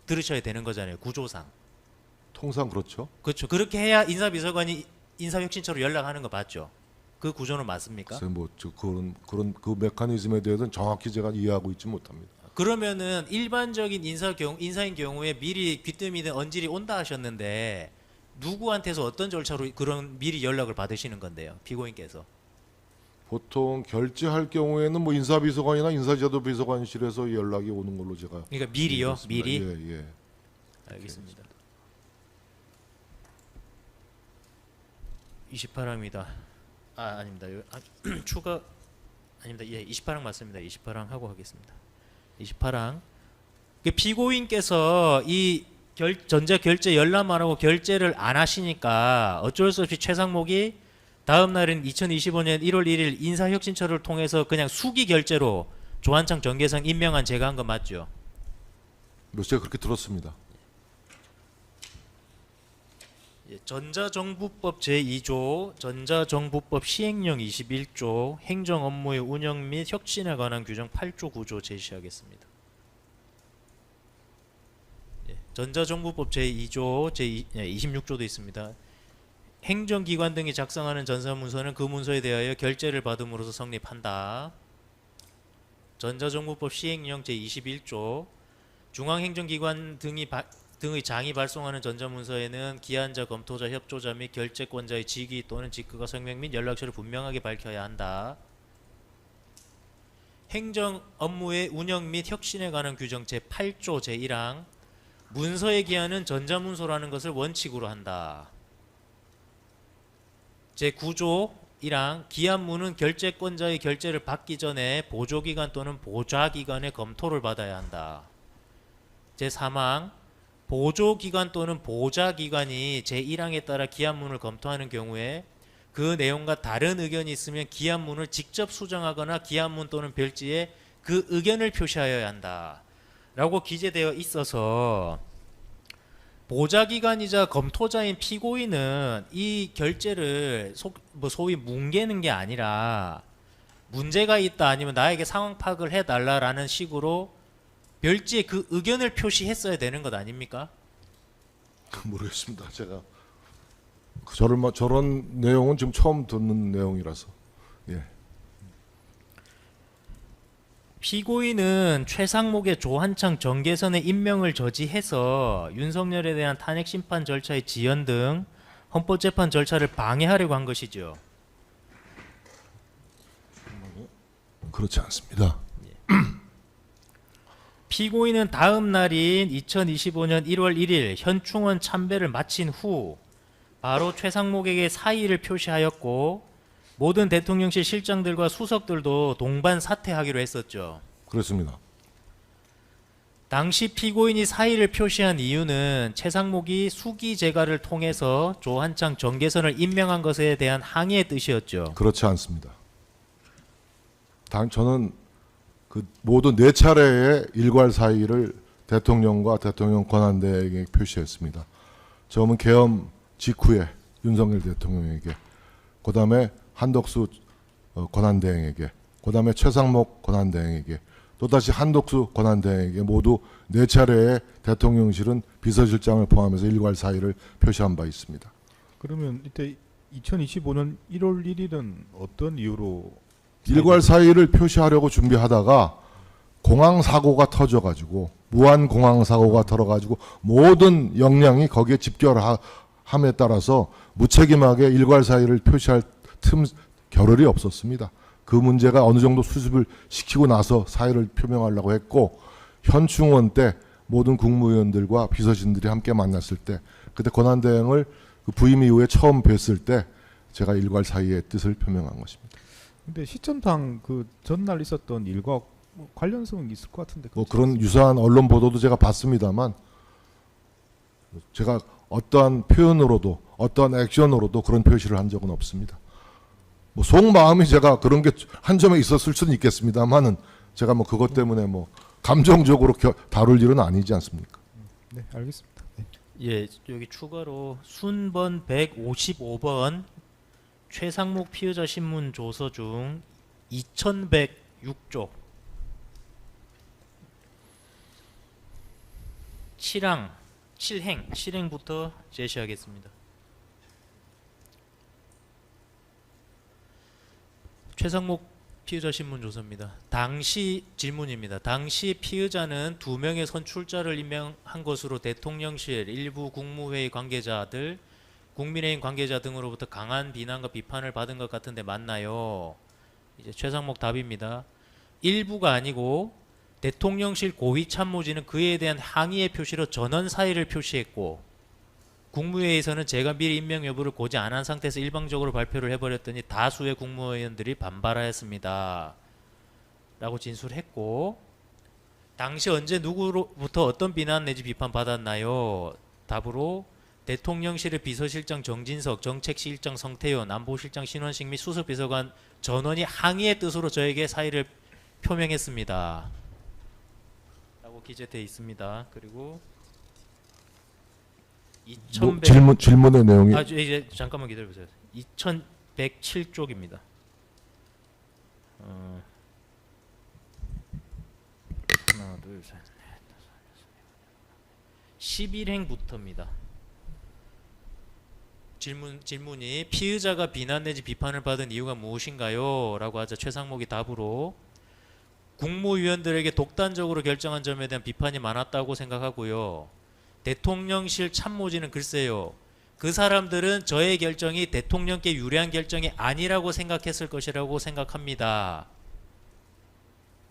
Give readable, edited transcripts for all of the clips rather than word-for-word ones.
들으셔야 되는 거잖아요. 구조상. 통상 그렇죠. 그렇죠. 그렇게 해야 인사비서관이 인사혁신처로 연락하는 거 맞죠? 그 구조는 맞습니까? 글쎄 그런 그 메커니즘에 대해서는 정확히 제가 이해하고 있지 못합니다. 그러면은 일반적인 인사인 경우에 미리 귀뜸이든 언질이 온다 하셨는데 누구한테서 어떤 절차로 그런 미리 연락을 받으시는 건데요? 피고인께서. 보통 결제할 경우에는 뭐 인사비서관이나 인사제도비서관실에서 연락이 오는 걸로 제가 그러니까 미리요? 이해했습니다. 미리? 예, 예. 알겠습니다. 28항입니다. 아닙니다. 추가 아닙니다. 예, 28항 맞습니다. 28항 하고 하겠습니다. 28항. 피고인께서 이 전자 결제 열람 안 하고 결제를 안 하시니까 어쩔 수 없이 최상목이 다음 날인 2025년 1월 1일 인사혁신처를 통해서 그냥 수기 결제로 조한창 정계상 임명한 제가 한 거 맞죠? 제가 그렇게 들었습니다. 예, 전자정부법 제2조, 전자정부법 시행령 21조, 행정업무의 운영 및 혁신에 관한 규정 8조 9조 제시하겠습니다. 예, 전자정부법 제2조, 제26조도 있습니다. 행정기관 등이 작성하는 전사문서는 그 문서에 대하여 결제를 받음으로써 성립한다. 전자정부법 시행령 제21조, 중앙행정기관 등의 장이 발송하는 전자문서에는 기한자, 검토자, 협조자 및 결제권자의 직위 또는 직급과 성명 및 연락처를 분명하게 밝혀야 한다. 행정 업무의 운영 및 혁신에 관한 규정 제8조 제1항 문서의 기한은 전자문서라는 것을 원칙으로 한다. 제9조 1항 기한문은 결제권자의 결제를 받기 전에 보조기관 또는 보좌기관의 검토를 받아야 한다. 제3항 보조기관 또는 보좌기관이 제1항에 따라 기한문을 검토하는 경우에 그 내용과 다른 의견이 있으면 기한문을 직접 수정하거나 기한문 또는 별지에 그 의견을 표시하여야 한다 라고 기재되어 있어서 보좌기관이자 검토자인 피고인은 이 결제를 소위 뭉개는 게 아니라 문제가 있다 아니면 나에게 상황 파악을 해달라라는 식으로 별지에 그 의견을 표시했어야 되는 것 아닙니까? 모르겠습니다. 제가 저런 내용은 지금 처음 듣는 내용이라서. 예. 피고인은 최상목의 조한창 정계선의 임명을 저지해서 윤석열에 대한 탄핵 심판 절차의 지연 등 헌법재판 절차를 방해하려고 한 것이죠. 그렇지 않습니다. 피고인은 다음 날인 2025년 1월 1일 현충원 참배를 마친 후 바로 최상목에게 사의를 표시하였고 모든 대통령실 실장들과 수석들도 동반 사퇴하기로 했었죠. 그렇습니다. 당시 피고인이 사의를 표시한 이유는 최상목이 수기 재가를 통해서 조한창 정계선을 임명한 것에 대한 항의의 뜻이었죠. 그렇지 않습니다. 저는 그 모두 4차례의 일괄 사의를 대통령과 대통령 권한대행에게 표시했습니다. 처음은 계엄 직후에 윤석열 대통령에게, 그 다음에 한덕수 권한대행에게, 그 다음에 최상목 권한대행에게, 또다시 한덕수 권한대행에게 모두 4차례의 대통령실은 비서실장을 포함해서 일괄 사의를 표시한 바 있습니다. 그러면 이때 2025년 1월 1일은 어떤 이유로 일괄 사의를 표시하려고 준비하다가 공항 사고가 터져가지고 무한 공항 사고가 터져가지고 모든 역량이 거기에 집결함에 따라서 무책임하게 일괄 사의를 표시할 겨를이 없었습니다. 그 문제가 어느 정도 수습을 시키고 나서 사의를 표명하려고 했고, 현충원 때 모든 국무위원들과 비서진들이 함께 만났을 때, 그때 권한대행을 그 부임 이후에 처음 뵀을 때 제가 일괄 사의의 뜻을 표명한 것입니다. 근데 시점상 그 전날 있었던 일과 뭐 관련성이 있을 것 같은데. 뭐 그런 유사한 언론 보도도 제가 봤습니다만, 제가 어떠한 표현으로도 어떠한 액션으로도 그런 표시를 한 적은 없습니다. 뭐 속마음이 제가 그런 게 한 점에 있었을 수는 있겠습니다만은 제가 뭐 그것 때문에 뭐 감정적으로 다룰 일은 아니지 않습니까? 네, 알겠습니다. 네. 예, 여기 추가로 순번 155번 최상목 피의자 신문 조서 중 2106쪽 실행부터 제시하겠습니다. 최상목 피의자 신문 조서입니다. 당시 질문입니다. 당시 피의자는 2명의 선출자를 임명한 것으로 대통령실, 일부 국무회의 관계자들, 국민의힘 관계자 등으로부터 강한 비난과 비판을 받은 것 같은데 맞나요? 이제 최상목 답입니다. 일부가 아니고 대통령실 고위 참모진은 그에 대한 항의의 표시로 전원 사의를 표시했고, 국무회의에서는 제가 미리 임명 여부를 고지 안 한 상태에서 일방적으로 발표를 해버렸더니 다수의 국무위원들이 반발하였습니다. 라고 진술했고, 당시 언제 누구로부터 어떤 비난 내지 비판 받았나요? 답으로 대통령실의 비서실장 정진석, 정책실장 성태현, 안보실장 신원식 및 수석비서관 전원이 항의의 뜻으로 저에게 사의를 표명했습니다. 라고 기재되어 있습니다. 그리고 질문의 내용이 이제 잠깐만 기다려보세요. 2107쪽입니다. 하나, 둘, 셋, 넷, 다섯, 여섯, 일곱, 11행부터입니다. 질문이 피의자가 비난 내지 비판을 받은 이유가 무엇인가요? 라고 하자 최상목이 답으로 국무위원들에게 독단적으로 결정한 점에 대한 비판이 많았다고 생각하고요. 대통령실 참모진은 글쎄요, 그 사람들은 저의 결정이 대통령께 유리한 결정이 아니라고 생각했을 것이라고 생각합니다.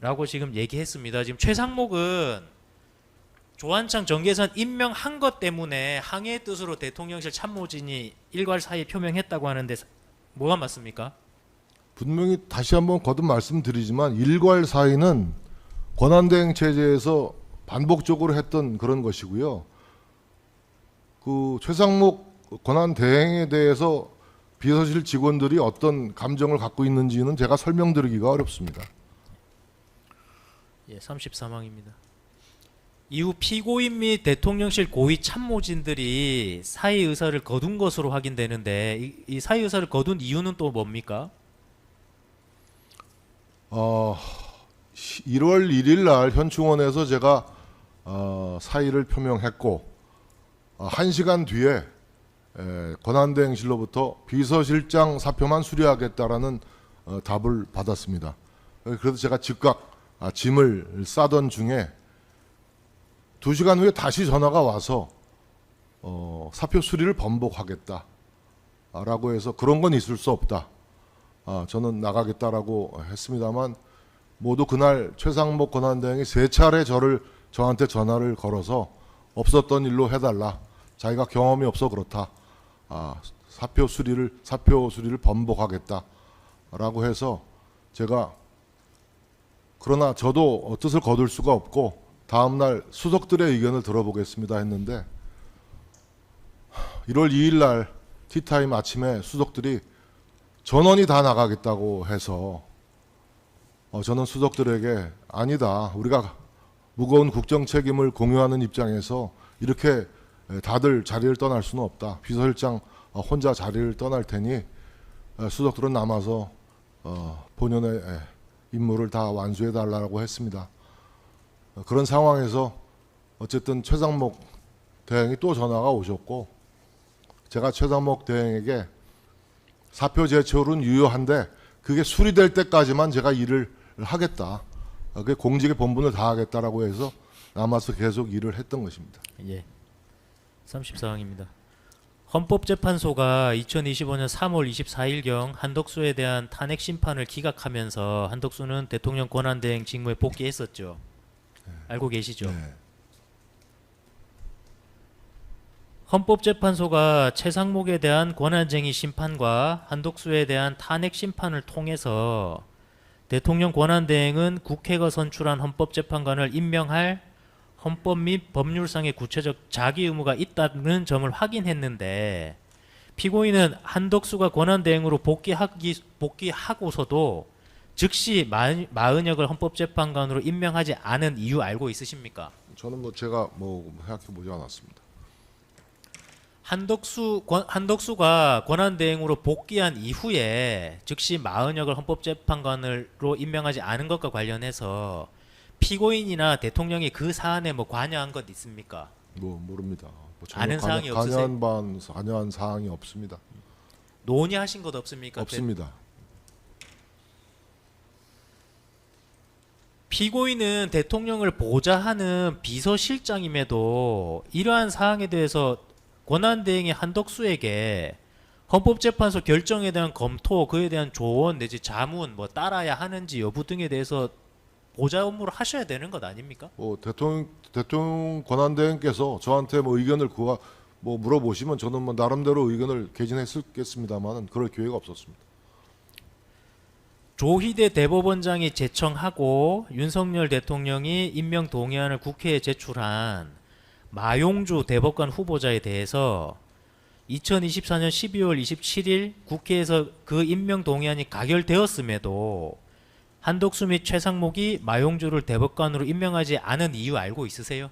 라고 지금 얘기했습니다. 지금 최상목은 조한창 정계선 임명한 것 때문에 항의의 뜻으로 대통령실 참모진이 일괄 사의 표명했다고 하는데 뭐가 맞습니까? 분명히 다시 한번 거듭 말씀드리지만 일괄 사의는 권한대행 체제에서 반복적으로 했던 그런 것이고요. 그 최상목 권한대행에 대해서 비서실 직원들이 어떤 감정을 갖고 있는지는 제가 설명드리기가 어렵습니다. 예, 34망입니다. 이후 피고인 및 대통령실 고위 참모진들이 사의 의사를 거둔 것으로 확인되는데 이 사의 의사를 거둔 이유는 또 뭡니까? 1월 1일 날 현충원에서 제가 사의를 표명했고 1시간 뒤에 권한대행실로부터 비서실장 사표만 수리하겠다라는 답을 받았습니다. 그래서 제가 즉각 짐을 싸던 중에 2시간 후에 다시 전화가 와서 사표 수리를 번복하겠다라고 해서 그런 건 있을 수 없다. 저는 나가겠다라고 했습니다만 모두 그날 최상목 권한대행이 3차례 저한테 전화를 걸어서 없었던 일로 해달라. 자기가 경험이 없어 그렇다. 사표 수리를 번복하겠다라고 해서 제가 그러나 저도 뜻을 거둘 수가 없고 다음날 수석들의 의견을 들어보겠습니다 했는데 1월 2일 날 티타임 아침에 수석들이 전원이 다 나가겠다고 해서 저는 수석들에게 아니다. 우리가 무거운 국정 책임을 공유하는 입장에서 이렇게 다들 자리를 떠날 수는 없다. 비서실장 혼자 자리를 떠날 테니 수석들은 남아서 본연의 임무를 다 완수해 달라고 했습니다. 그런 상황에서 어쨌든 최상목 대행이 또 전화가 오셨고 제가 최상목 대행에게 사표 제출은 유효한데 그게 수리될 때까지만 제가 일을 하겠다. 그게 공직의 본분을 다하겠다라고 해서 남아서 계속 일을 했던 것입니다. 예. 34항입니다. 헌법재판소가 2025년 3월 24일경 한덕수에 대한 탄핵 심판을 기각하면서 한덕수는 대통령 권한대행 직무에 복귀했었죠. 알고 계시죠? 네. 헌법재판소가 최상목에 대한 권한쟁의 심판과 한덕수에 대한 탄핵 심판을 통해서 대통령 권한대행은 국회가 선출한 헌법재판관을 임명할 헌법 및 법률상의 구체적 자기 의무가 있다는 점을 확인했는데 피고인은 한덕수가 권한대행으로 복귀하고서도 즉시 마은혁을 헌법재판관으로 임명하지 않은 이유 알고 있으십니까? 저는 제가 생각해 보지 않았습니다. 한덕수가 권한대행으로 복귀한 이후에 즉시 마은혁을 헌법재판관으로 임명하지 않은 것과 관련해서 피고인이나 대통령이 그 사안에 관여한 것 있습니까? 뭐 모릅니다. 뭐 아는 사항이 없으세요? 관여한 사항이 없습니다. 논의하신 것 없습니까? 없습니다. 피고인은 대통령을 보좌하는 비서실장임에도 이러한 사항에 대해서 권한대행의 한덕수에게 헌법재판소 결정에 대한 검토, 그에 대한 조언 내지 자문, 뭐 따라야 하는지 여부 등에 대해서 보좌 업무를 하셔야 되는 것 아닙니까? 뭐 대통령 권한대행께서 저한테 뭐 의견을 뭐 물어보시면 저는 뭐 나름대로 의견을 개진했겠습니다만은 그럴 기회가 없었습니다. 조희대 대법원장이 제청하고 윤석열 대통령이 임명 동의안을 국회에 제출한 마용주 대법관 후보자에 대해서 2024년 12월 27일 국회에서 그 임명 동의안이 가결되었음에도 한덕수 및 최상목이 마용주를 대법관으로 임명하지 않은 이유 알고 있으세요?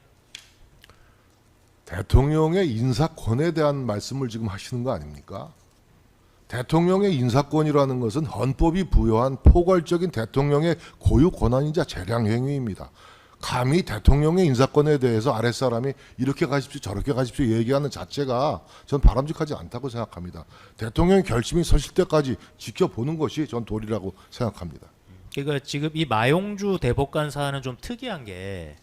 대통령의 인사권에 대한 말씀을 지금 하시는 거 아닙니까? 대통령의 인사권이라는 것은 헌법이 부여한 포괄적인 대통령의 고유 권한이자 재량 행위입니다. 감히 대통령의 인사권에 대해서 아랫사람이 이렇게 가십시오 저렇게 가십시오 얘기하는 자체가 전 바람직하지 않다고 생각합니다. 대통령의 결심이 서실 때까지 지켜보는 것이 전 도리라고 생각합니다. 그러니까 지금 이 마용주 대법관 사안은 좀 특이한 게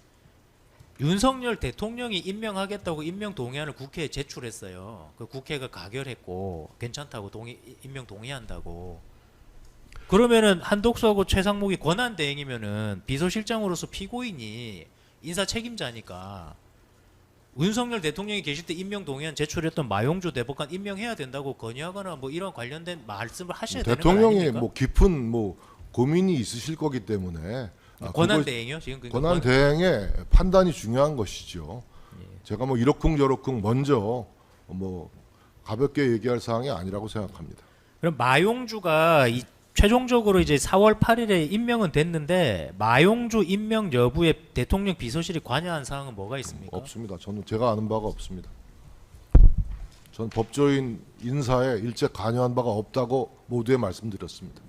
윤석열 대통령이 임명하겠다고 임명 동의안을 국회에 제출했어요. 그 국회가 가결했고 괜찮다고 임명 동의한다고. 그러면은 한독수하고 최상목이 권한 대행이면은 비서실장으로서 피고인이 인사 책임자니까 윤석열 대통령이 계실 때 임명 동의안 제출했던 마용주 대법관 임명해야 된다고 건의하거나 뭐 이런 관련된 말씀을 하셔야 되는 거 대통령이 아닙니까? 뭐 깊은 뭐 고민이 있으실 거기 때문에 권한 대행이요? 지금 그러니까 권한 대행의 판단이 중요한 것이죠. 제가 뭐 이러쿵저러쿵 먼저 뭐 가볍게 얘기할 사항이 아니라고 생각합니다. 그럼 마용주가 최종적으로 이제 4월 8일에 임명은 됐는데 마용주 임명 여부에 대통령 비서실이 관여한 사항은 뭐가 있습니까? 없습니다. 저는 제가 아는 바가 없습니다. 전 법조인 인사에 일체 관여한 바가 없다고 모두에 말씀드렸습니다.